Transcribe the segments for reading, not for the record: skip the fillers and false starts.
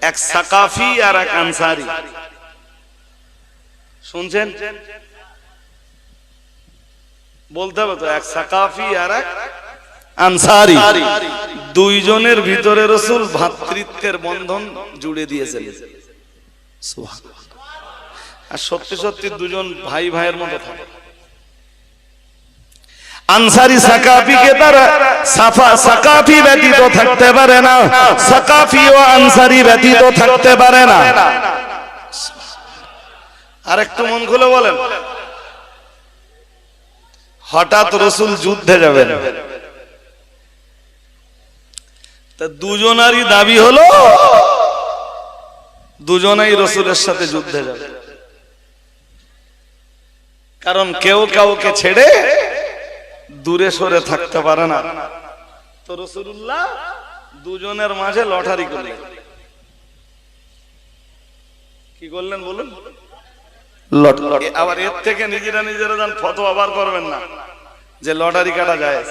এক সাকাফি আর এক আনসারি। শুনছেন? বলতে হবে তো, এক সাকাফি আর এক আনসারি, দুইজনের ভিতরে রাসূল ভ্রাতৃত্বের বন্ধন জুড়ে দিয়েছেন। সুবহানাল্লাহ। আর সত্যি সত্যি দুজন ভাই ভাইয়ের মতো থাকে। আনসারি সাকাফিকে তারা সাকাফি ব্যতীত থাকতে পারে না, সাকাফি ও আনসারি ব্যতীত থাকতে পারে না। আর একটু মন খুলে বলেন, হঠাৎ রাসূল যুদ্ধে যাবেন, তা দুজনারই দাবি হলো দুজনেই রাসূলের সাথে যুদ্ধে যাবে, কারণ কেউ কাউকে ছেড়ে দূরে সরে থাকতে পারে না। তো রাসূলুল্লাহ দুজনের মাঝে লটারি করলেন। কি করলেন বলুন? লটারি। আবার এর থেকে নিজেরা যান ফতোয়া বার করবেন না যে লটারি কাটা যায়,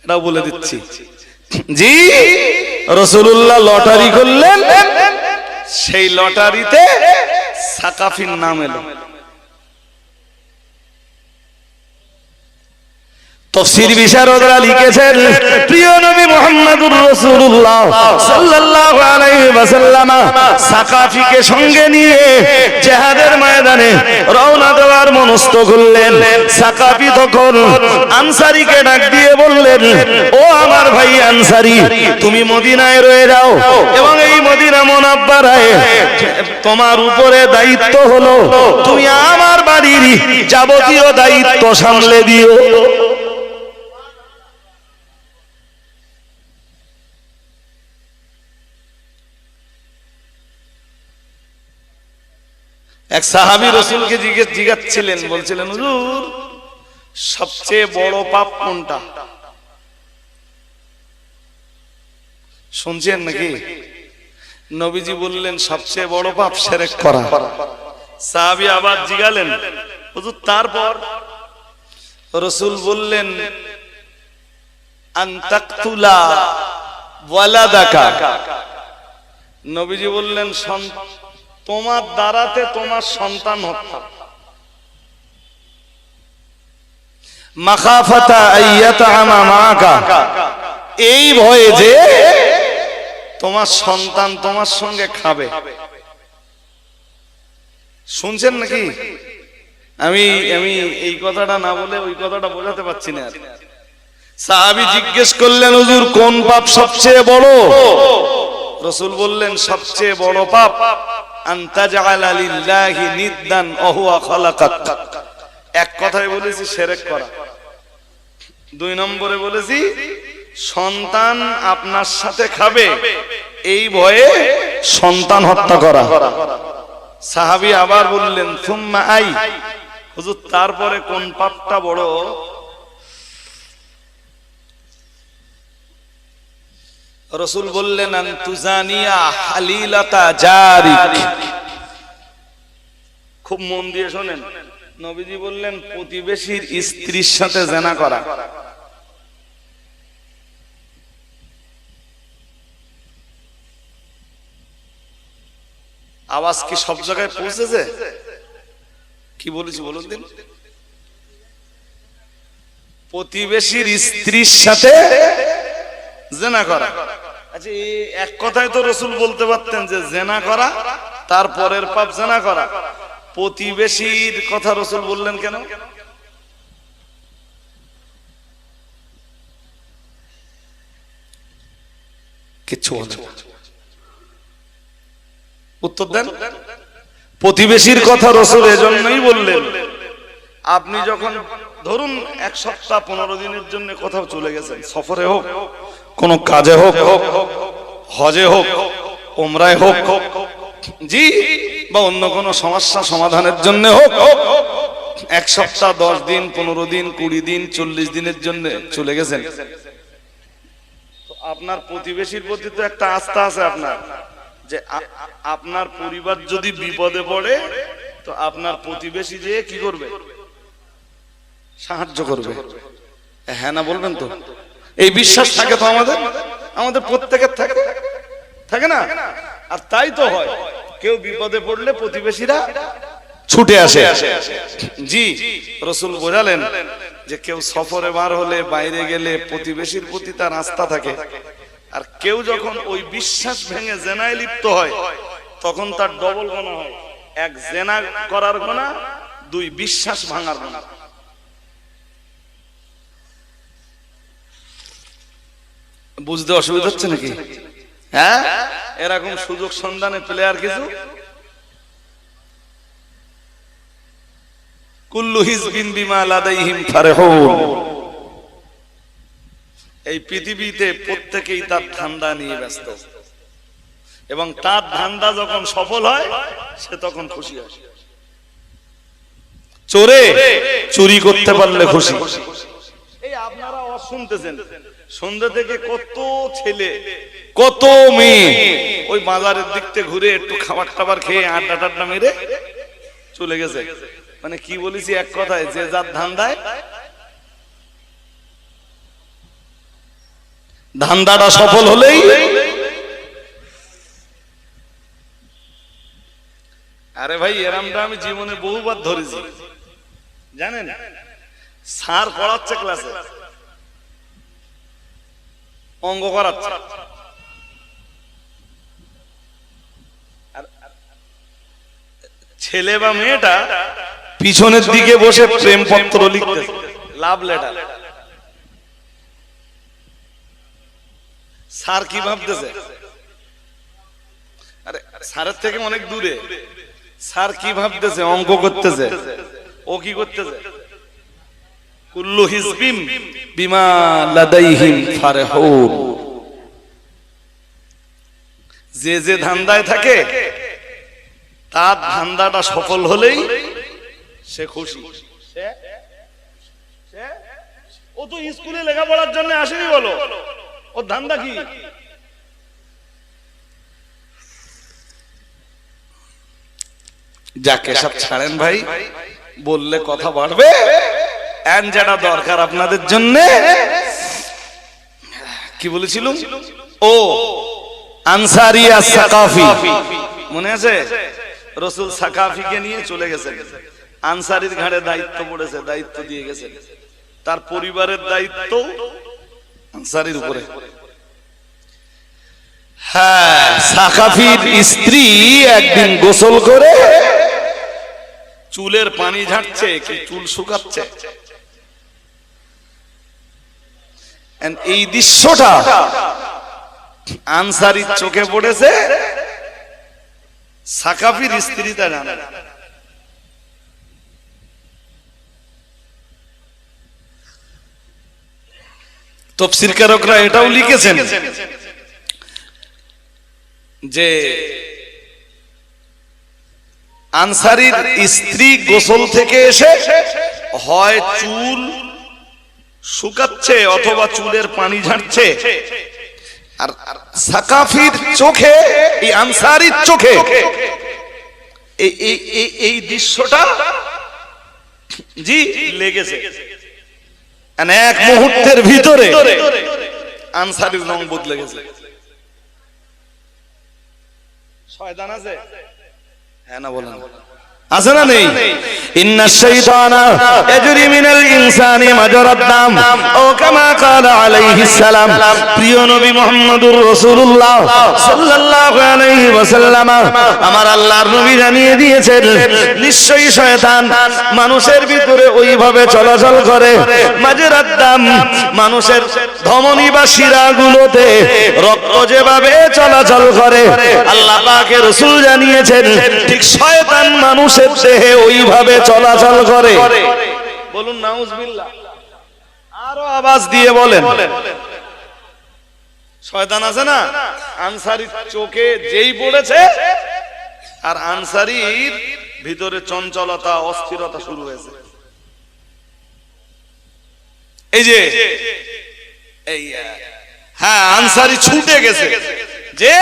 এটাও বলে দিচ্ছি। জি, রাসূলুল্লাহ লটারি করলেন, সেই লটারিতে সাকাফির নাম এলো। তাফসীর বিশারদরা লিখেছেন, প্রিয় নবী মুহাম্মদুর রাসূলুল্লাহ সাল্লাল্লাহু আলাইহি ওয়াসাল্লাম সাকাফিকে সঙ্গে নিয়ে জিহাদের ময়দানে রওনা দেওয়ার মনস্থ করলেন। সাকাফি তখন আনসারীকে ডাক দিয়ে বললেন, ও আমার ভাই আনসারী, তুমি মদিনায় রয়ে যাও এবং এই মদিনা মুনাওয়ারায় তোমার উপরে দায়িত্ব হলো তুমি আমার বাড়ির যাবতীয় দায়িত্ব সামলে দিও। এক সাহাবী রাসূলকে জিজ্ঞাসছিলেন, বলছিলেন, হুজুর সবচেয়ে বড় পাপ কোনটা? শুনছেন নাকি? নবীজি বললেন, সবচেয়ে বড় পাপ শিরক করা। সাহাবী আবার জিজ্ঞালেন, হুজুর তারপর? রাসূল বললেন, আন তাকতুলা ওয়ালাদাকা। নবীজি বললেন, তোমার দ্বারাতে তোমার সন্তান হত্যা, মাখাফাতা আইয়াতামা মাকা, এই ভয়ে যে তোমার সন্তান তোমার সঙ্গে খাবে। শুনছেন নাকি? আমি এই কথাটা না বলে ওই কথাটা বোঝাতে পারছি না। সাহাবী জিজ্ঞেস করলেন, হুজুর কোন পাপ সবচেয়ে বড়? রাসূল বললেন, সবচেয়ে বড় পাপ আন তাজআলা লিল্লাহি নিদ্দান ওয়া হুয়া খালাকাক। এক কথায় বলেছি শিরক করা, দুই নম্বরে বলেছি সন্তান আপনার সাথে খাবে এই ভয়ে সন্তান হত্যা করা। সাহাবী আবার বললেন, সুম্মা আই, হুজুর তারপরে কোন পাপটা বড়? রাসূল বললেন, আন তুজানিয়া হালিলাতা জারিক। খুব মন দিয়ে শোনেন, নবীজি বললেন প্রতিবেশীর স্ত্রীর সাথে জিনা করা। আওয়াজ কি সব জায়গায় পৌঁছেছে? কি বলেছি বলুন দিন? প্রতিবেশীর স্ত্রীর সাথে জিনা করা। আচ্ছা, এই এক কথায় তো রাসূল বলতে পারতেন যে জিনা করা, তারপরের পাপ জিনা করা। প্রতিবেশীর কথা রাসূল বললেন কেন? কিচ্ছু উত্তর দেন। প্রতিবেশীর কথা রাসূল এজন্যই বললেন, আপনি যখন ধরুন এক সপ্তাহ 15 দিনের জন্য কোথাও চলে গেছেন, সফরে হোক, কোন কাজে হোক, হজে হোক, উমরায় হোক, জি, বা অন্য কোন সমস্যা সমাধানের জন্য হোক, এক সপ্তাহ 10 দিন 15 দিন 20 দিন 40 দিনের জন্য চলে গেছেন, তো আপনার প্রতিবেশীর প্রতি তো একটা আস্থা আছে আপনার, যে আপনার পরিবার যদি বিপদে পড়ে তো আপনার প্রতিবেশী যে কি করবে? সাহায্য করবে। হ্যাঁ না বলবেন তো? এই বিশ্বাস থাকে তো আমাদের। আমাদের প্রত্যেকের থাকে, থাকে না? আর তাই তো হয়, কেউ বিপদে পড়লে প্রতিবেশীরা ছুটে আসে। জি, রাসূল বোঝালেন যে কেউ সফরে বার হলে, বাইরে গেলে প্রতিবেশীর প্রতি তার আস্থা থাকে, আর কেউ যখন ওই বিশ্বাস ভেঙে জেনায় লিপ্ত হয় তখন তার ডবল গুনাহ হয়। এক জেনা করার গুনাহ, দুই বিশ্বাস ভাঙার গুনাহ। বুঝতে অসুবিধা হচ্ছে নাকি? হ্যাঁ, এরকম সুযোগ সন্ধানে প্লেয়ার কিছু। কুল্লু হিজবিন বিমা লাদাইহিম ফারহুন। এই পৃথিবীতে প্রত্যেকেই তার ধান্দা নিয়ে ব্যস্ত, এবং তার ধান্দা যখন সফল হয় সে তখন খুশি হয়। চোরে চুরি করতে পারলে খুশি। এই আপনারা শুনতেছেন, সন্ধ্যা থেকে কত ছেলে কত মেয়ে ওই বাজারের দিক থেকে ঘুরে একটু খাবার টাবার খেয়ে আড্ডা টাড্ডা মেরে চলে গেছে। মানে কি বলেছি এক কথায়, যে যার ধান্দায়, ধান্দাটা সফল হলেই। আরে ভাই, এরামটা আমি জীবনে বহুবার ধরেছি, জানেন? স্যার পড়াচ্ছে ক্লাসে, অঙ্ক করাচ্ছে, ছেলে বা মেয়েটা পিছনের দিকে বসে প্রেমপত্র লিখতেছে, লাভ লেটার। স্যার কি ভাবতেছে? আরে স্যারের থেকে অনেক দূরে। স্যার কি ভাবতেছে? অঙ্ক করতেছে। ও কি করতেছে? কুল্লু হিজবিন বিমা লাদাইহিম ফারহুন। যে যে ধান্দায় থাকে তার ধান্দাটা সফল হলেই সে খুশি। ও তো স্কুলে লেখাপড়ার জন্য আসেনি, বলো ওর ধান্দা কি? যাকে সব ছাড়েন ভাই, বললে কথা বাড়বে। যেটা দরকার আপনাদের জন্য, কি বলেছিলাম? ও আনসারী সাকাফি, মনে আছে? রাসূল সাকাফিকে নিয়ে চলে গেছেন, আনসারীর ঘাড়ে দায়িত্ব পড়েছে, দায়িত্ব দিয়ে গেছেন। তার পরিবারের দায়িত্ব আনসারীর উপরে। হ্যাঁ, সাকাফির স্ত্রী একদিন গোসল করে চুলের পানি ঝাড়ছে, কি চুল শুকাচ্ছে। এই দৃশ্যটা আনসারীর চোখে পড়েছে, সাকাফির স্ত্রী তা জানে না। তাফসীরকারকরা এটাও লিখেছেন যে আনসারীর স্ত্রী গোসল থেকে এসে হয় চুল শুকাচ্ছে অথবা চুলের পানি ঝাড়ছে, আর সাকাফির চোখে, এই আনসারীর চোখে এই দৃশ্যটা জি লেগেছে। এক মুহূর্তের ভিতরে আনসারীর রং বদলে গেছে। শয়তান আছে? হ্যাঁ না বলেন, আছে না নেই? ইন্নাশ শাইতানা ইয়াজরি মিনাল ইনসানি মাজরাদ দাম, ও কামা ক্বালা আলাইহিস সালাম। প্রিয় নবী মুহাম্মদুর রাসূলুল্লাহ সাল্লাল্লাহু আলাইহি ওয়াসাল্লাম, আমার আল্লাহর নবী জানিয়ে দিয়েছেন, নিশ্চয়ই শয়তান মানুষের ভিতরে ওইভাবে চলাচল করে, মাজরাদ দাম, মানুষের ধমনী বা শিরাগুলোতে রক্ত যেভাবে চলাচল করে, আল্লাহ পাকের রাসূল জানিয়েছেন ঠিক শয়তান মানুষের দেহে ওইভাবে চলাচল করে। বলুন নাউজুবিল্লাহ, আরো আওয়াজ দিয়ে বলেন। শয়তান আছে না, আনসারীর চোখে যেই পড়েছে, আর আনসারীর ভিতরে চঞ্চলতা, অস্থিরতা শুরু হয়েছে। এই যে এই হ্যাঁ, আনসারী ছুটে গেছে, যে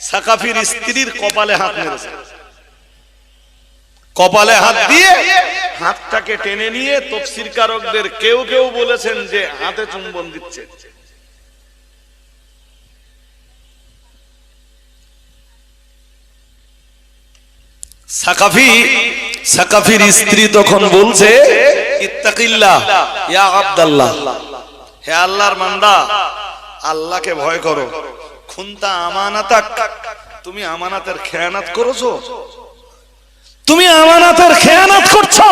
সাকাফির স্ত্রীর কপালে হাত মেরেছে। কপালে হাত দিয়ে হাতটাকে টেনে নিয়ে, তাফসীরকারকদের কেউ কেউ বলেছেন যে হাতে চুম্বন দিচ্ছে। সাকাফির স্ত্রী তখন বলছে, ইত্তাকিল্লাহ ইয়া আব্দুল্লাহ, হে আল্লাহর বান্দা, আল্লাহকে ভয় করো। খুনতা আমানাতাক, তুমি আমানাতের খেয়ানত করেছো, তুমি আমানাতের খেয়ানত করছো।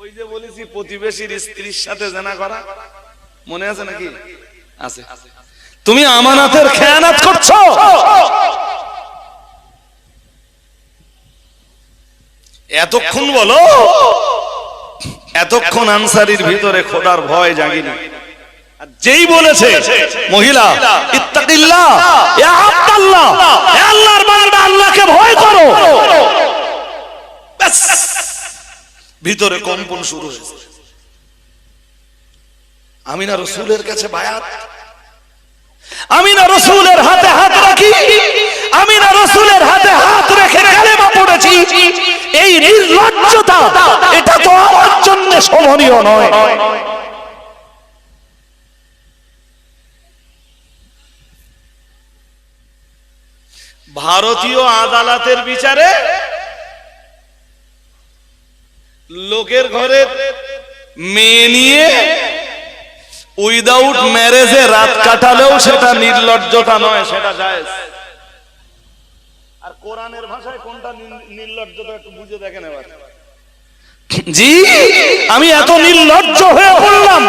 ওই যে বলেছি প্রতিবেশীর স্ত্রীর সাথে জেনা করা, মনে আছে নাকি? আছে। তুমি আমানাতের খেয়ানত করছো। এতক্ষণ বলো, এতক্ষণ আনসারীর ভিতরে খোদার ভয় জাগিনি। যেই বলেছে মহিলা, ইত্তাকিল্লাহ ইয়া আব্দুল্লাহ, হে আল্লাহর বান্দা, আল্লাহকে ভয় করো, ব্যাস ভিতরে কম্পন শুরু হয়েছে। আমিনা রাসূলের কাছে বায়াত, আমিনা রাসূলের হাতে হাত রাখি, আমিনা রাসূলের হাতে হাত রেখে কালেমা পড়েছি। এই নির্লজ্জতা, এটা তো আমার জন্য শোভনীয় নয়। ভারতীয় আদালতের বিচারে লোকের ঘরে মেয়ে নিয়ে উইদাউট ম্যারেজে রাত কাটালেও সেটা নির্লজ্জতা নয়, সেটা জায়েজ। আর কোরআনের ভাষায় কোনটা নির্লজ্জতা একটু বুঝে দেখেন এবার। জি, আমি এত নির্লজ্জ হয়ে পড়লাম,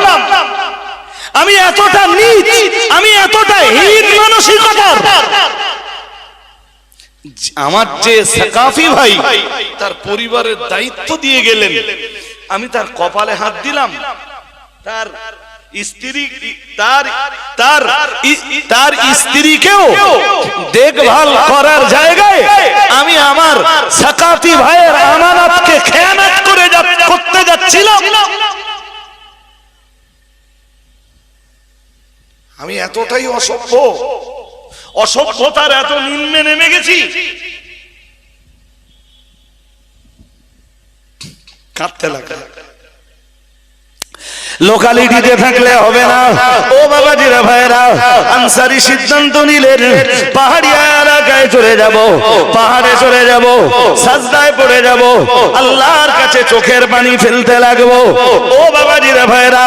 আমি এতটা নীচ, আমি এতটা হীন মানসিকতার। আমার যে সাকাফি ভাই তার পরিবারের দায়িত্ব দিয়ে গেলেন, আমি তার কপালে হাত দিলাম, তার স্ত্রী, তার স্ত্রীকেও দেখভাল করার জায়গায় আমি আমার সাকাফি ভাইয়ের আমানতকে খেয়ানত করতে যাচ্ছিলাম। আমি এতটাই অসভ্য, অসভ্যতার এত নিম্নে নেমে গেছি, কাঁদতে লাগা। লোকালিটিতে থাকলে হবে না। ও বাবাজিরা ভাইরা, আনসারী সিদ্ধান্ত নিলেন পাহাড়ি এলাকায় চলে যাব, পাহাড়ে চলে যাব, সাজদায় পড়ে যাব, আল্লাহর কাছে চোখের পানি ফেলতে লাগবো। ও বাবাজিরা ভাইরা,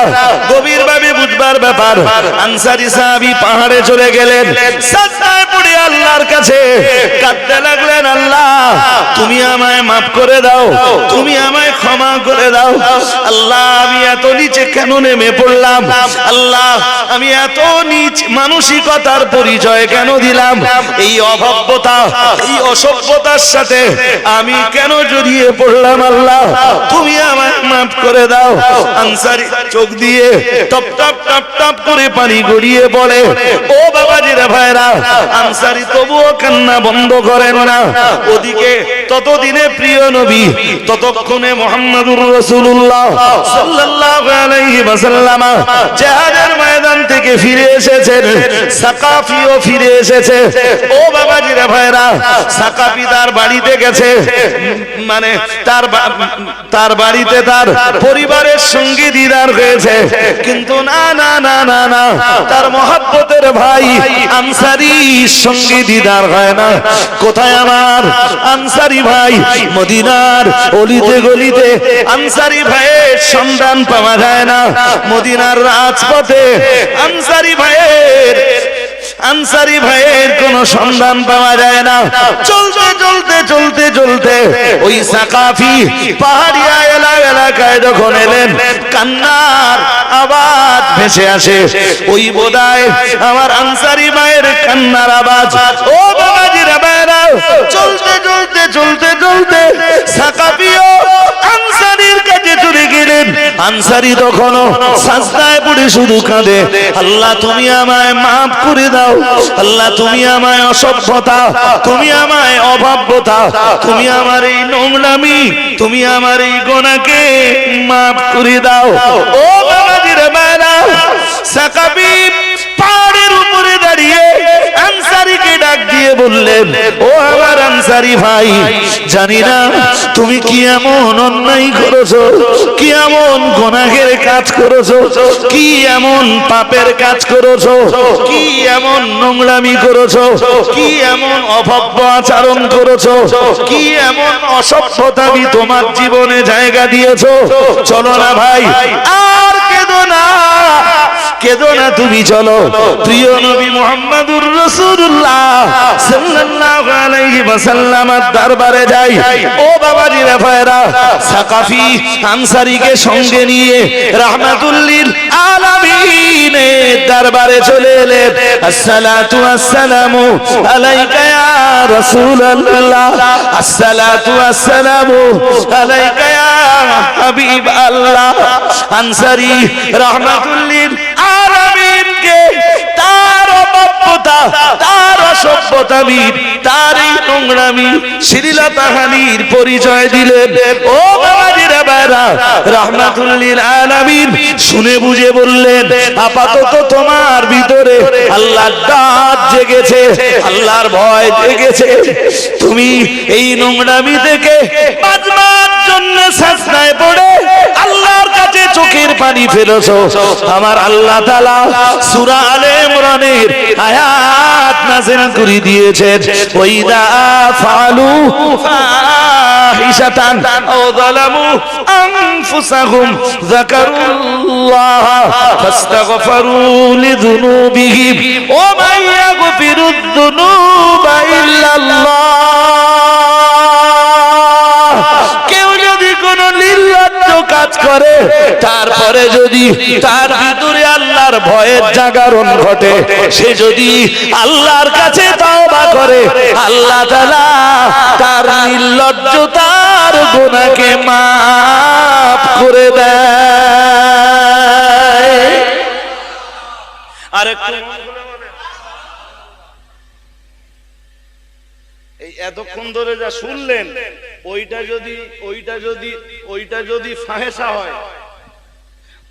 গভীর ভাবে বুঝবার ব্যাপার। আনসারী সাহাবী পাহাড়ে চলে গেলেন, সাজদায় পড়ে আল্লাহর কাছে কাঁদতে লাগলেন, আল্লাহ তুমি আমায় মাফ করে দাও, তুমি আমায় ক্ষমা করে দাও। আল্লাহ আমি এত নিচে কেন নেমে পড়লাম, আল্লাহ আমি এত নিচ মানসিকতার পরিচয় কেন দিলাম, এই অভব্যতা, এই অসভ্যতার সাথে আমি কেন জড়িয়ে পড়লাম, আল্লাহ তুমি আমায় মাফ করে দাও। আনসারী চোখ দিয়ে টপ টপ টপ টপ করে পানি গড়িয়ে পড়ে। ও বাবাজিরা ভাইরা, আনসারী তবুও কান্না বন্ধ করেন না। ওদিকে ততদিনে প্রিয় নবী, ততক্ষণে মুহাম্মদুর রাসূলুল্লাহ সাল্লাল্লাহু আলাইহি ওয়াসাল্লাম জিহাদের ময়দান থেকে ফিরে এসেছেন, সাকাফিও ফিরে এসেছে। ও বাবাজিরা ভাইরা, সাকাফি তার বাড়িতে গেছে, মানে তার বাড়িতে তার পরিবারের সঙ্গে দিদার হয়েছে, কিন্তু না না না না না, তার মহব্বতের ভাই আনসারীর সঙ্গে দিদার হয় না। কোথায় আমার আনসারী ভাই? মদিনার অলিতে গলিতে আনসারী ভাইয়ের সন্ধান পাওয়া যায় না। মদিনার রাজপথে আনসারী ভাইয়ের কোন সন্ধান পাওয়া যায় না। চলতে চলতে চলতে চলতে ওই সাকাফি পাহাড়িয়া এলাকায় যখন এলেন, কান্নার আওয়াজ ভেসে আসে। ওই বোধহয় আমার আনসারী ভাইয়ের কান্নার আওয়াজ। ও বাবাজিরা ভাইরা, চলতে চলতে চলতে চলতে সাকাফিও আনসারীর কাছে চলে গেলেন। আনসারী তখনও সাজদায় পড়ে শুধু কাঁদে, আল্লাহ তুমি আমায় মাফ করে দাও, আল্লাহ তুমি আমায় অসভ্যতা, তুমি আমায় অভাব্যতা, তুমি আমার এই নোংরামি, তুমি আমার এই গোনাকে মাফ করে দাও। ও বাবাজিরা ভাইরা, সাকাফি পাহাড়ের উপরে দাঁড়িয়ে আনসারীকে ডাক দিয়ে বললেন, ও আমার আনসারী ভাই, জানি না তুমি কি এমন অন্যায় করেছো, কি এমন গুনাহের কাজ করেছো, কি এমন পাপের কাজ করেছো, কি এমন নোংরামি করেছো, কি এমন অভব্য আচরণ করেছো, কি এমন অসভ্যতামি তোমার জীবনে জায়গা দিয়েছো। চলো না ভাই, আর কেঁদো না, কেঁদো না, তুমি চলো প্রিয় নবী মুহাম্মদুর রাসূলুল্লাহ সাল্লাল্লাহু আলাইহি ওয়াসাল্লামের দরবারে যাই। ও বাবাজিরা ভাইরা, সাকাফি আনসারীকে সঙ্গে নিয়ে রাহমাতুল লিল আলামিনের দরবারে চলে এলেন। আসসালাতু ওয়াসসালামু আলাইকা ইয়া রাসূলুল্লাহ, আসসালাতু ওয়াসসালামু আলাইকা ইয়া হাবিব আল্লাহ। আনসারী রাহমাতুল লিল আলামিনকে তার অবাধ্যতা, তার অসভ্যতামি, তার এই নোংরামি, শ্লীলতাহানির পরিচয় দিলেন। ও বাবাজিরা ভাইরা, রাহমাতুল লিল আলামিন শুনে বুঝে বললেন, আপাতত তোমার ভিতরে আল্লাহর ডাক জেগেছে, আল্লাহর ভয় জেগেছে। তুমি এই নোংরামি থেকে বাঁচবার জন্য সাজদায় পড়ে আল্লাহর কাছে চোখের পানি ফেলেছো। আমার আল্লাহ তাআলা সূরা আলে ইমরানের আয়াত নাযিল করে দিয়েছেন, ওয়াইদা ফালু ফাহিশাতান আও যালামু আনফুসাহুম যাকারুল্লাহ ফাস্তাগফিরু লিযুনুবিহিম ওয়া মান ইয়াগফিরুয যুনুবা ইল্লাল্লাহ। কেউ যদি কোনো নির্লজ্জ কাজ করে, তারপরে যদি তার ভিতরে আল্লাহর ভয়ের জাগরণ ঘটে, সে যদি আল্লাহর কাছে তওবা করে, আল্লাহ তাআলা তার নির্লজ্জতার গুনাহকে মাফ করে দেয়। আরেকটু এই এতক্ষণ ধরে যা শুনলেন, ওইটা যদি ফাহেসা হয়,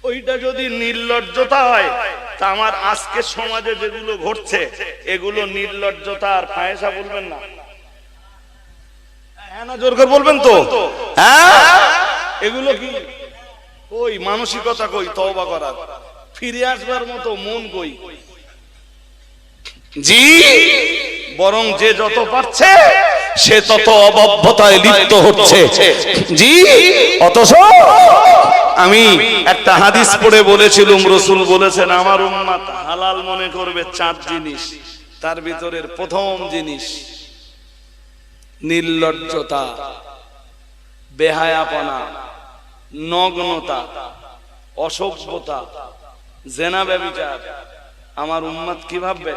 ওইটা যদি নির্লজ্জতা হয়, তা আমার আজকের সমাজে যেগুলো ঘটছে এগুলো নির্লজ্জতা আর ফাহেসা বলবেন না? হ্যাঁ না, জোর করে বলবেন তো? হ্যাঁ, এগুলো কি ওই মানসিকতা কই তওবা করার, ফিরে আসবার মতো মন কই? জি, বরং যে যত পারছে সে তত অবাধ্যতায় লিপ্ত হচ্ছে। জি, অথচ আমি একটা হাদিস পড়ে বলেছিলাম, রাসূল বলেছেন আমার উম্মত হালাল মনে করবে 4 জিনিস, তার ভিতরের প্রথম জিনিস নির্লজ্জতা, বেহায়াপনা, নগ্নতা, অসভ্যতা, জেনা ব্যভিচার। আমার উম্মত কি ভাববে?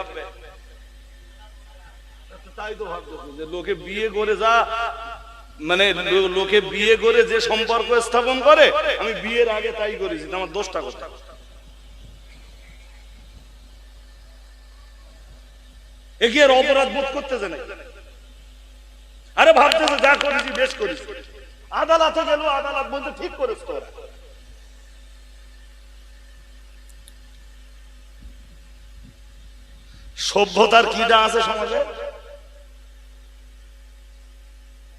তাই তো ভাবতেছে যে লোকে বিয়ে করে যা, মানে লোকে বিয়ে করে যে সম্পর্ক স্থাপন করে, আমি বিয়ের আগে তাই করেছি, আমার দোষটা কোথায়? এ কি আর অপরাধ বোধ করতেছে না? আরে ভাবতেছে যা করেছি বেশ করেছি। আদালতে গেল, আদালত বলতে ঠিক করেছ তো। সভ্যতার কি যা আছে সমাজে?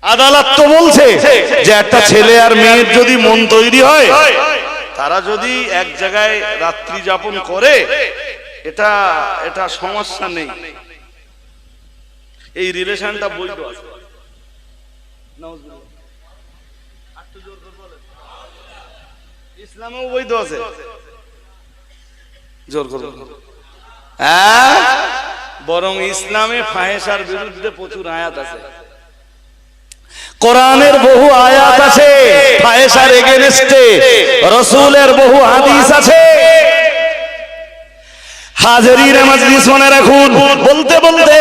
আদালত তো বলছে যে একটা ছেলে আর মেয়ের যদি মন তৈরি হয়, তারা যদি এক জায়গায় রাত্রি যাপন করে, এটা সমস্যা নেই, এই রিলেশনটা বৈধ আছে। ইসলামেও বৈধ আছে, জোর করে বরং ইসলামে ফাহেসার বিরুদ্ধে প্রচুর আয়াত আছে, কোরআনের বহু আয়াত আছে ফাহেসার এগেইনস্টে, রাসূলের বহু হাদিস আছে। হাজিরিন মাজলিস মনে রাখুন, বলতে বলতে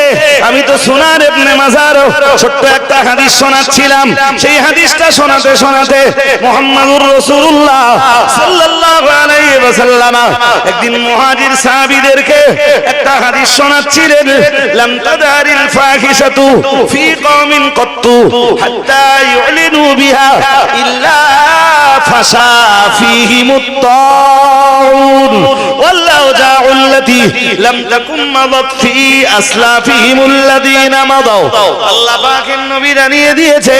আমি তো সুনান ইবনে মাজার ছোট্ট একটা হাদিস শোনাচ্ছিলাম। সেই হাদিসটা শোনাতে শোনাতে মুহাম্মদুর রাসূলুল্লাহ সাল্লাল্লাহু আলাইহি ওয়াসাল্লাম একদিন মুহাজির সাহাবীদেরকে একটা হাদিস শোনাচ্ছিলেন। লাম তাদারিল ফাহিশাতু ফি কওমিন কত্তু হাত্তা ইউলিনু বিহা ইল্লা ফাশা ফীহিমুত الطاعون والأوجاع التي لم تكن مضت في أسلافهم الذين مضوا আল্লাহ পাকের নবী জানিয়ে দিয়েছে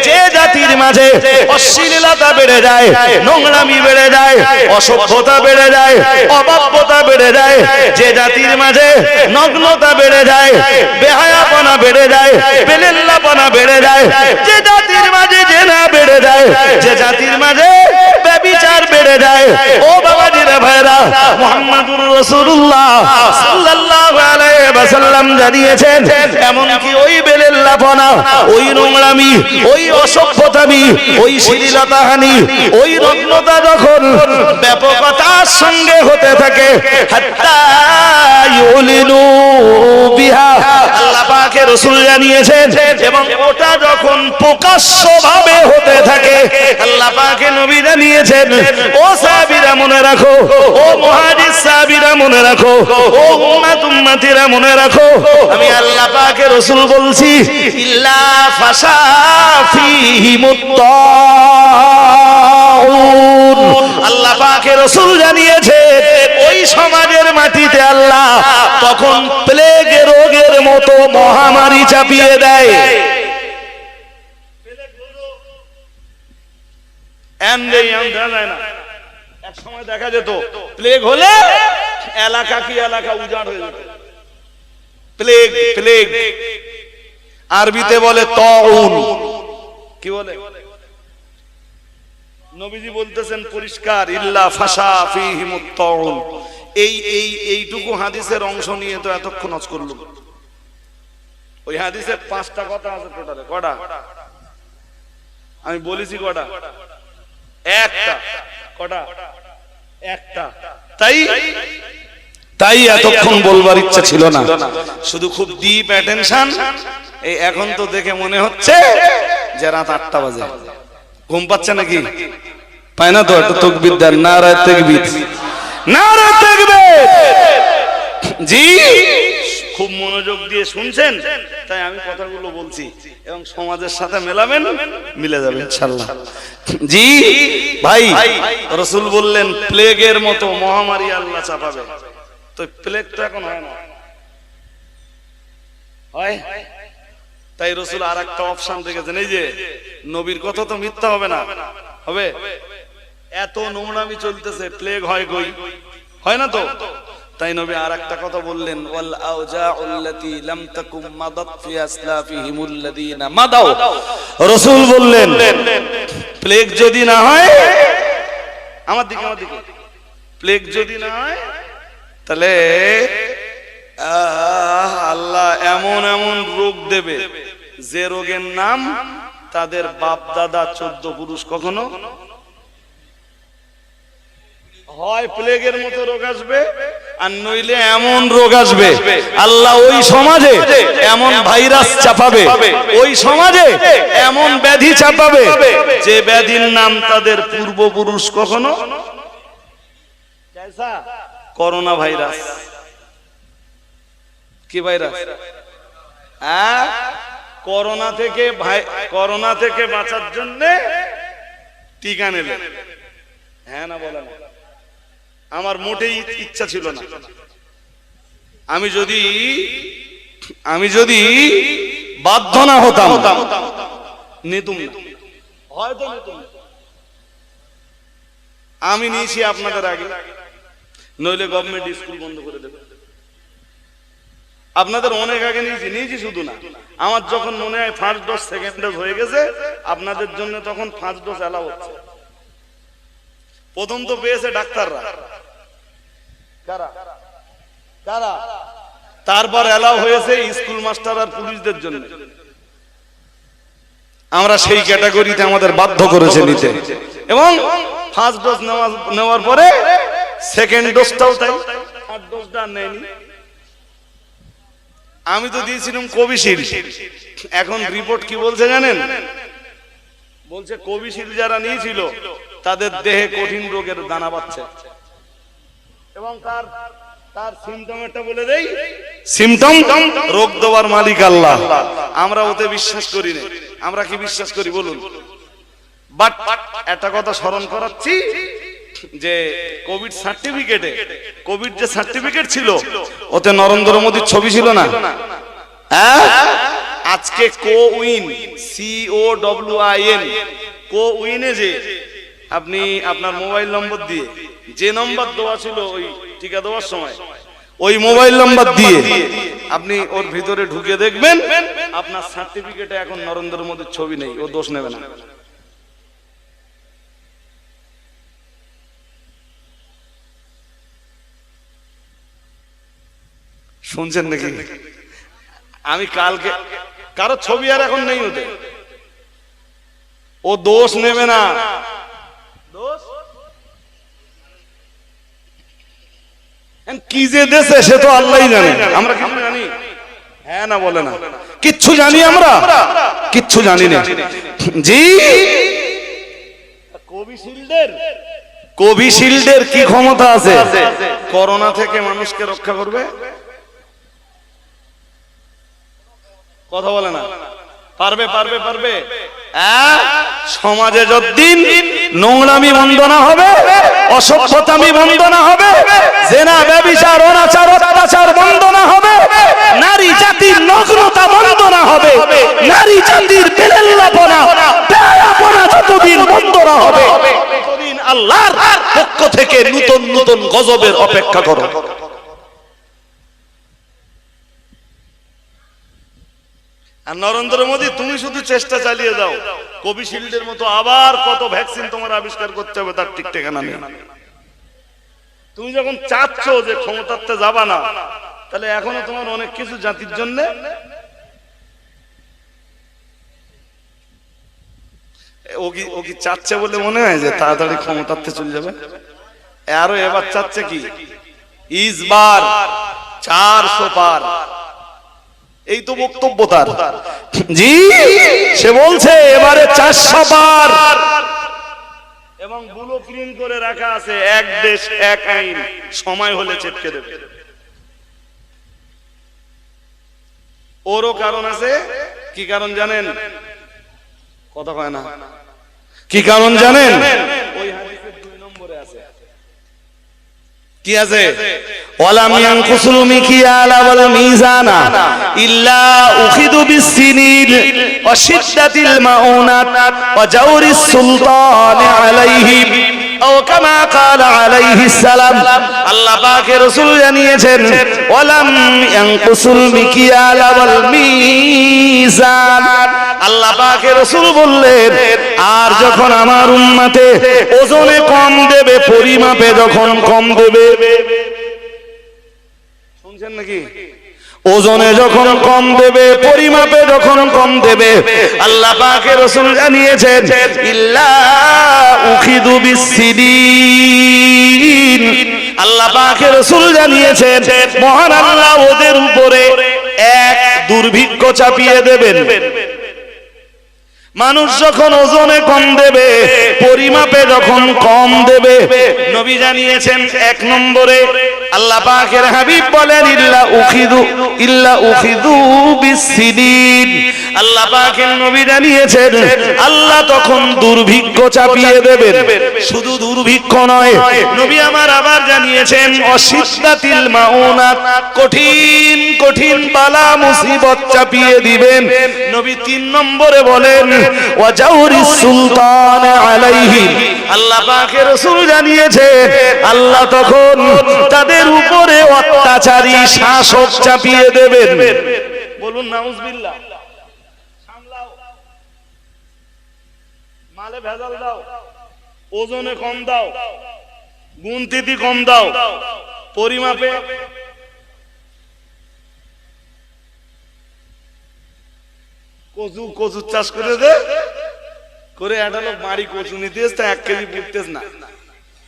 যে জাতির মাঝে অশ্লীলতা বেড়ে যায়, নোংরামি বেড়ে যায়, অসভ্যতা বেড়ে যায়, অবাব্যতা বেড়ে যায়, যে জাতির মাঝে নগ্নতা বেড়ে যায়, বেহায়াপনা বেড়ে যায়, বেলেল্লাপনা বেড়ে যায়, যে জাতির মাঝে জেনা বেড়ে যায়, যে জাতির মাঝে ব্যভিচার বেড়ে যায়, ও বাবাজিরা ভাইরা, মুহাম্মাদুর রাসূলুল্লাহ সাল্লাল্লাহু আলাইহি ওয়াসাল্লাম জানিয়েছেন এমন কি ওই বেলেল্লাপনা, ওই নোংরামি, ওই অসভ্যতামি, ওই শ্লীলতাহানি, ওই নগ্নতা যখন ব্যাপকতার সঙ্গে হতে থাকে, হাত্তা ইউলিনু বিহা, আল্লাহ পাকের রাসূল জানিয়েছেন, এবং ওটা যখন প্রকাশ্যভাবে হতে থাকে, আল্লাহ পাকের নবী জানিয়েছেন, ও সাহাবীরা মনে রাখো, ও মুহাজির সাহাবীরা মনে রাখো, ও উম্মতিরা মনে রাখো, আমি আল্লাহ পাকের রাসূল বলছি, ইল্লা ফাশা ফীহিমুত তাউন, আল্লাহ পাকের রাসূল জানিয়েছে ওই সমাজের মাটিতে আল্লাহ তখন প্লেগ রোগের মতো মহামারী চাপিয়ে দেয়। এক সময় দেখা যেত প্লেগ হলে এলাকা কি এলাকা উজাড় হয়ে যেত। প্লেগ, প্লেগ আরবিতে বলে তাউন। কি বলে? নবীজি বলতেছেন পরিষ্কার, ইল্লা ফাশা ফীহিমুত তাউন। এইটুকু হাদিসের অংশ নিয়ে তো এতক্ষণ আজ করলাম। ওই হাদিসে 5টা কথা আছে টোটালে। কটা? আমি বলেছি কটা? একটা। কটা? একটা। তাই এতক্ষণ বলবার ইচ্ছা ছিল না, শুধু খুব ডিপ অ্যাটেনশন। এই এখন তো দেখে মনে হচ্ছে যে রাত 8টা বাজে। ঘুম পাচ্ছে নাকি? পায় না তো? একটা তাকবীর দেন, নারায়ে তাকবীর, নারায়ে তাকবীর। জি, খুব মনোযোগ দিয়ে শুনছেন, তাই আমি কথাগুলো বলছি, এবং সমাজের সাথে মেলাবেন, মিলে যাবে ইনশাআল্লাহ। জি ভাই, রাসূল বললেন প্লেগের মতো মহামারী আল্লাহ চাপাবে। তো প্লেগ তো এখন হয় না, হয়? তাই রাসূল আরেকটা অপশন রেখেছেন, এই যে নবীর কথা তো মিথ্যা হবে না, হবে? এত নোংরামি চলতেছে, প্লেগ হয় কই? হয় না তো? তাই নবী আরেকটা কথা বললেন, ওয়াল আউজাউল্লাতী লাম তাকুম মাদাত ফি আসলাফিহিমুল্লাযীনা মাদাউ। রাসূল বললেন প্লেগ যদি না হয়, আমার দিকে প্লেগ যদি না হয়, তাহলে আল্লাহ এমন এমন রোগ দেবে যে রোগের নাম তাদের বাপ দাদা 14 পুরুষ কখনো হয় প্লেগের মতো রোগ আসবে, আর নইলে এমন রোগ আসবে আল্লাহ ওই সমাজে এমন ভাইরাস চাপাবে, ওই সমাজে এমন ব্যাধি চাপাবে যে ব্যাধির নাম তাদের পূর্বপুরুষ কখনো। Corona virus. কি ভাইরাস? করোনা থেকে বাঁচার জন্য টিকা নেবে। হ্যাঁ না বলে না? আমার মোটেই ইচ্ছা ছিল না। আমি যদি বাধ্য না হতাম নিতুম না, হয়তো নিতুম না। আমি নিয়েছি আপনাদের আগে, নইলে গভর্নমেন্ট স্কুল বন্ধ করে দেবে। আপনাদের অনেক আগে নিয়েছি শুধু না, আমার যখন মনে হয় ফার্স্ট ডোজ সেকেন্ড ডোজ হয়ে গেছে, আপনাদের জন্য তখন ফার্স্ট ডোজ এলাও হচ্ছে। প্রথম তো পেয়েছে ডাক্তাররা, কারা? তারপর এলাও হয়েছে স্কুল মাস্টার আর পুলিশদের জন্য। আমরা সেই ক্যাটাগরিতে আমাদের বাধ্য করেছে নিতে, এবং ফার্স্ট ডোজ নেওয়ার পরে সেকেন্ড ডোজটাও তাই, থার্ড ডোজটা নেয়নি। আমি তো দিয়েছিলাম কোভিশিল্ড। এখন রিপোর্ট কি বলছে জানেন? বলছে কোভিশিল্ড যারা নিয়েছিল তাদের দেহে কঠিন রোগের দানা বাঁধছে, এবং তার সিমটমটা বলে দেই, সিমটম রোগ দেওয়ার মালিক আল্লাহ। আমরা ওতে বিশ্বাস করি না। আমরা কি বিশ্বাস করি বলুন? বাট একটা কথা স্মরণ করাচ্ছি, যে কোভিড সার্টিফিকেটে, কোভিড যে সার্টিফিকেট ছিল ওতে নরেন্দ্র মোদীর ছবি ছিল না? আজকে কোউইন, COWIN, কোউইনে যে আপনি আপনার মোবাইল নম্বর দিয়ে, যে নম্বর দেওয়া ছিল ওই টিকা দেওয়ার সময়, ওই মোবাইল নম্বর দিয়ে আপনি ওর ভিতরে ঢুকে দেখবেন আপনার সার্টিফিকেটে এখন নরেন্দ্র মোদীর ছবি নেই। ও দোষ নেবে না। শুনছেন নাকি? আমি কালকে কারো ছবি আর এখন নেই ওতে, ও দোষ নেবে না। দোষ কি যে দেশে সে তো আল্লাহই জানে, আমরা কিছু জানি? হ্যাঁ না বলে না? কিচ্ছু জানি আমরা? কিচ্ছু জানি না। জি, কোভিশিল্ডের কি ক্ষমতা আছে করোনা থেকে মানুষকে রক্ষা করবে? কথা বলে না? পারবে পারবে পারবে? সমাজে যতদিন নোংরামি বন্ধ না হবে, অসভ্যতামি বন্ধ না হবে, জেনা ব্যভিচার অনাচার অত্যাচার বন্ধ না হবে, নারী জাতির নগ্নতা বন্ধ না হবে, নারী জাতির বেলেল্লাপনা বেয়াপনা যতদিন বন্ধ না হবে, ততদিন আল্লাহর পক্ষ থেকে নতুন নতুন গজবের অপেক্ষা করো। আর নরেন্দ্র মোদী, তুমি শুধু চেষ্টা চালিয়ে যাও, কোভিশিল্ডের মতো আবার কত ভ্যাকসিন তোমার আবিষ্কার করতে হবে, তার ঠিক ঠিকানা নেই। তুমি যখন চাচ্ছ যে ক্ষমতাতে যাবা না, তাহলে এখনো তোমার অনেক কিছু জাতির জন্য ও কি চাচ্ছে বলে মনে হয় যে তাড়াতাড়ি ক্ষমতাতে চলে যাবে? আরো এবার চাচ্ছে কি, ইসবার 400 পার, এই তো বক্তব্য তার। জি, সে বলছে এবারে 400 পার, এবং ব্লু প্রিন্ট করে রাখা আছে এক দেশ এক আইন, সময় হলে চেপকে দেবে। ওরও কারণ আছে। কি কারণ জানেন? কথা কয় না। কি কারণ জানেন? ওই হাদিসের 2 নম্বরে আছে। কি আছে? ওয়ালাম ইয়ানকুসুল মিকিয়ালা ওয়াল মিজানা ইল্লা উখিদু বিসসিনিল ওয়া শিদ্দাতিল মাউনাত ওয়া জাওরিস সুলতান আলাইহিম ও কামা ক্বালা আলাইহিস সালাম। আল্লাহ পাকের রাসূল জানিয়েছেন ওয়ালাম ইয়ানকুসুল মিকিয়ালা ওয়াল মিজান। আল্লাহ পাকের রাসূল বললেন, আর যখন আমার উম্মতে ওজনে কম দেবে, পরিমাপে যখন কম দেবে, শুনছেন নাকি? ওজনে যখন কম দেবে, পরিমাপে যখন কম দেবে, আল্লাহ পাকের রাসূল জানিয়েছেন ইল্লা উখিদু বিসসিনিন। আল্লাহ পাকের রাসূল জানিয়েছেন মহান আল্লাহ ওদের উপরে এক দুর্ভিক্ষ চাপিয়ে দেবেন। মানুষ যখন ওজনে কম দেবে, পরিমাপে যখন কম দেবে, নবী জানিয়েছেন 1 নম্বরে আল্লাহ পাকের হাবিব বলেন ইল্লা উখিদু বিসসিনিন। আল্লাহ পাকের নবী জানিয়েছেন আল্লাহ তখন দুর্ভিক্ষ চাপিয়ে দেবেন। শুধু দুর্ভিক্ষ নয়, নবী আমার আবার জানিয়েছেন অশিদ্দাতিল মাউনাত, কঠিন কঠিন বালা মুসিবত চাপিয়ে দিবেন। নবী 3 নম্বরে বলেন ওয়া জাওরিস সুলতান আলাইহিম। আল্লাহ পাকের রাসূল জানিয়েছে আল্লাহ তখন তাদের উপরে অত্যাচারী শাসক চাপিয়ে দেবেন। বলুন নাউজুবিল্লাহ। সামলাও, মালে ভেজাল দাও, ওজনে কম দাও, গুনতিতি কম দাও, পরিমাপে কচু চাষ করে দে, করে একটা লোক বাড়ি কচু নিতে এসে 1 কেজি পুড়তেস না,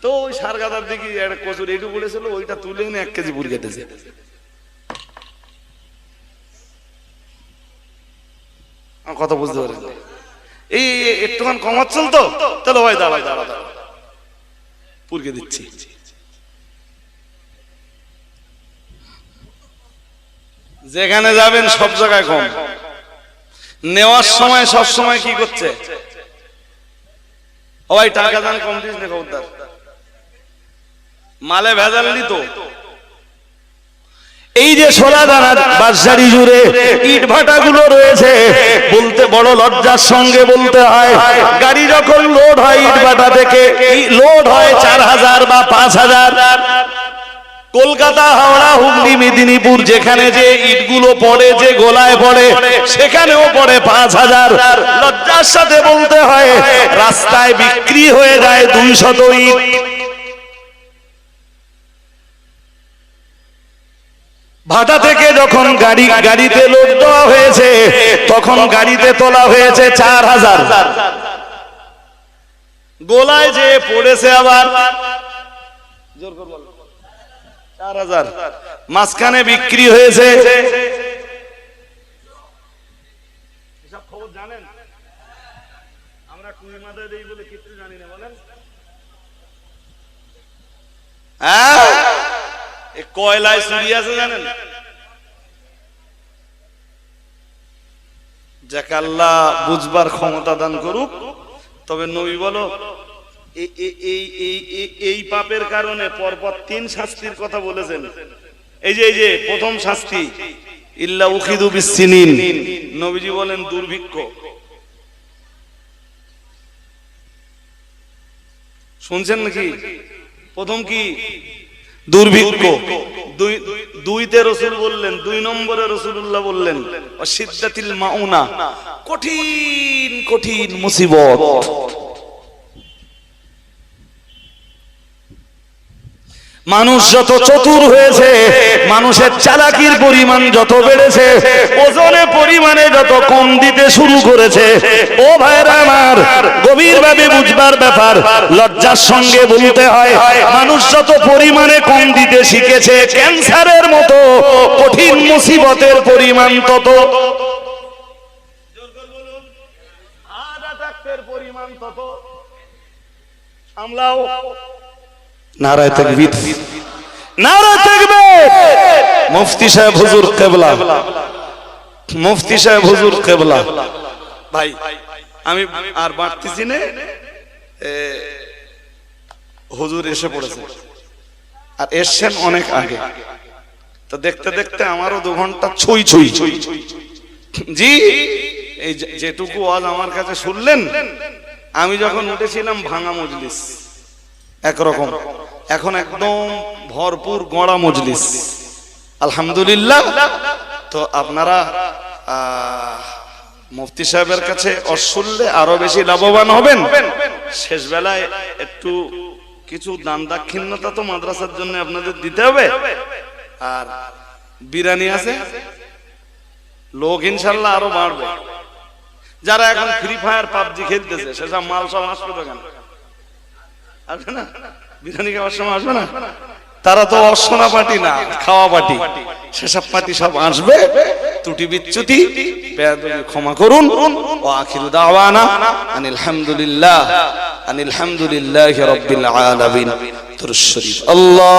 তো ওই সার গাদার দিকে একটা কচুর এইটু পড়েছিল, ওইটা তুলে এনে 1 কেজি পুড়ে গেতেছে। কথা বুঝতে পারেন? এই একটুখান কমাচ্ছিল তো, তাহলে ভাই দাঁড়া দাঁড়া দাঁড়া পুড়কে দিচ্ছি। যেখানে যাবেন সব জায়গায় কম, নেওয়ার সময় সব সময় কি করছে? ও ভাই টাকা দান কম দিস না খবরদার, মালে ভেজাল নিত। এই যে সোলাদানা বাঁশঝাড়ি জুড়ে ইট ভাটাগুলো রয়েছে, বলতে বড় লজ্জার সঙ্গে বলতে হয়, গাড়ি যখন লোড হয় ইট ভাটা থেকে, লোড হয় 4000 বা 5000। কলকাতা, হাওড়া, হুগলি, মেদিনীপুর যেখানে যে ইটগুলো পড়ে, যে গোলায় পড়ে, সেখানেও পড়ে 5000। লজ্জার সাথে বলতে হয় রাস্তায় বিক্রি হয়ে যায় 200 ইট। ভাটা থেকে যখন গাড়িতে লোড দেওয়া হয়েছে, তখন গাড়িতে তোলা হয়েছে 4000। গোলায় যে পড়েছে আবার 4000, মাঝখানে বিক্রি হয়েছে। এসব খবর জানেন? আমরা কুড়ি মাথায় দেই বলে কিছু জানি না, বলেন। হ্যাঁ, কয়লায় চুরি আছে জানেন? যাকে আল্লাহ বুঝবার ক্ষমতা দান করুক। তবে নবী বলো এই পাপের কারণে পরপর 3 শাস্তির কথা বলেছেন। এই যে প্রথম শাস্তি ইল্লা উখিদু বিসসিনিন, নবীজি বলেন দুর্ভিক্ষ। শুনছেন নাকি? প্রথম কি? দুর্ভিক্ষ। দুইতে রাসূল বললেন, 2 নম্বরে রাসূলুল্লাহ বললেন অশিদ্দাতিল মাউনা, কঠিন কঠিন মুসিবত। মানুষ যত চতুর হয়েছে, মানুষের চালাকির পরিমাণ যত বেড়েছে, ওজনে পরিমাণে যত কম দিতে শুরু করেছে। ও ভাইরা আমার, গভীরভাবে বুঝবার ব্যাপার, লজ্জার সঙ্গে বলতে হয়, মানুষ যত পরিমাণে কম দিতে শিখেছে, ক্যান্সারের মতো কঠিন মুসিবতের পরিমাণ তত, হার্ট অ্যাটাকের পরিমাণ তত। সামলাও। নারায়ে তাকবীর, নারায়ে তাকবীর। মুফতি সাহেব হুজুর কিবলা, মুফতি সাহেব হুজুর কিবলা। ভাই আমি আর বাড়তেছি না, হুজুর এসে পড়েছে, আর এসছেন অনেক আগে। তো দেখতে দেখতে আমারও 2 ঘন্টা ছুঁই ছুঁই। জি, এই যেটুকু ওয়াজ আমার কাছে শুনলেন, আমি যখন উঠেছিলাম ভাঙা মজলিস একরকম, এখন একদম ভরপুর গড়া মজলিস, আলহামদুলিল্লাহ। তো আপনারা মুফতি সাহেবের কাছে শুনলে আরো বেশি লাভবান হবেন। শেষ বেলায় একটু কিছু দান দাক্ষিণ্যতা তো মাদ্রাসার জন্য আপনাদের দিতে হবে। আর বিরিয়ানি আছে, লোক ইনশাল্লাহ আরো বাড়বে। যারা এখন ফ্রি ফায়ার পাবজি খেলতেছে, সেসব মাল সব আসবে তো, কেন আসবে না? বিরিয়ানি খাওয়ার সময় আসবে না? তারা তো অসনা পার্টি না, খাওয়া পার্টি, সেসব পার্টি সব আসবে। ত্রুটি বিচ্যুতি ক্ষমা করুন। ওয়া আখিরু দাওয়ানা আনিল হামদুলিল্লাহি রাব্বিল আলামিন। দুরূদ শরীফ। আল্লাহ